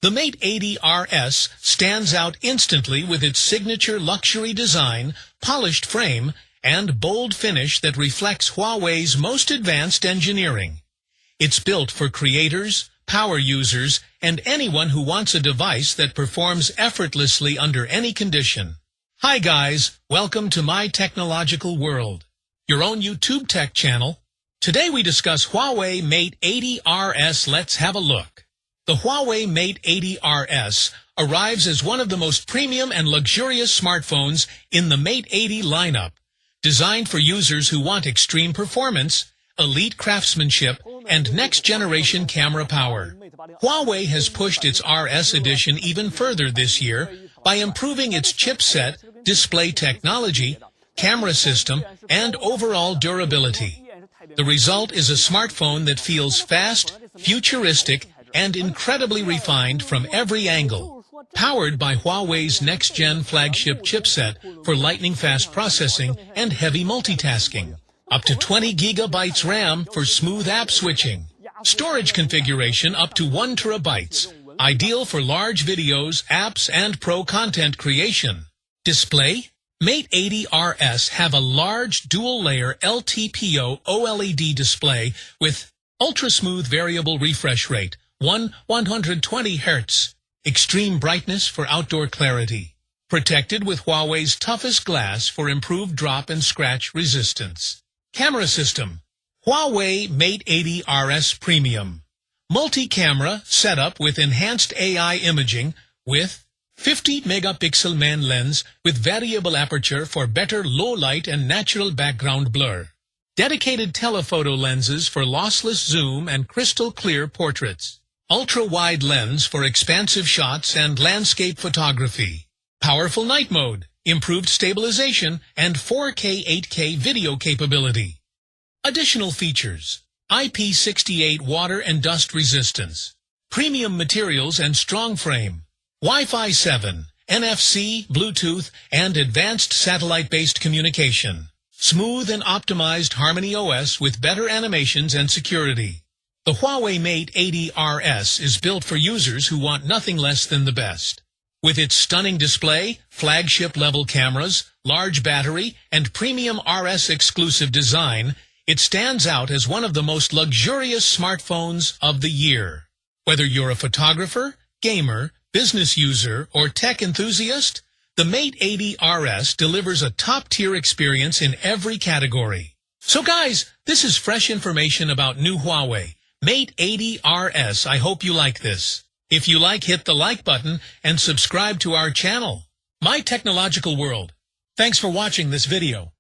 The Mate 80 RS stands out instantly with its signature luxury design, polished frame, and bold finish that reflects Huawei's most advanced engineering. It's built for creators, power users, and anyone who wants a device that performs effortlessly under any condition. Hi guys, welcome to my technological world, your own YouTube tech channel. Today we discuss Huawei Mate 80 RS. Let's have a look. The Huawei Mate 80 RS arrives as one of the most premium and luxurious smartphones in the Mate 80 lineup, designed for users who want extreme performance, elite craftsmanship, and next-generation camera power. Huawei has pushed its RS edition even further this year by improving its chipset, display technology, camera system, and overall durability. The result is a smartphone that feels fast, futuristic, and incredibly refined from every angle. Powered by Huawei's next-gen flagship chipset for lightning-fast processing and heavy multitasking. Up to 20 GB RAM for smooth app switching. Storage configuration up to 1 TB, ideal for large videos, apps, and pro content creation. Display? Mate 80 RS have a large dual-layer LTPO OLED display with ultra-smooth variable refresh rate, 120 Hz, extreme brightness for outdoor clarity. Protected with Huawei's toughest glass for improved drop and scratch resistance. Camera system. Huawei Mate 80 RS Premium. Multi-camera setup with enhanced AI imaging with 50-megapixel main lens with variable aperture for better low light and natural background blur. Dedicated telephoto lenses for lossless zoom and crystal clear portraits. Ultra-wide lens for expansive shots and landscape photography. Powerful night mode, improved stabilization, and 4K 8K video capability. Additional features: IP68 water and dust resistance, premium materials and strong frame, Wi-Fi 7, NFC, Bluetooth, and advanced satellite-based communication. Smooth and optimized Harmony OS with better animations and security. The Huawei Mate 80 RS is built for users who want nothing less than the best. With its stunning display, flagship-level cameras, large battery, and premium RS-exclusive design, it stands out as one of the most luxurious smartphones of the year. Whether you're a photographer, gamer, business user, or tech enthusiast, the Mate 80 RS delivers a top-tier experience in every category. So guys, this is fresh information about new Huawei Mate 80 RS. I hope you like this. If you like, hit the like button and subscribe to our channel, My Technological World. Thanks for watching this video.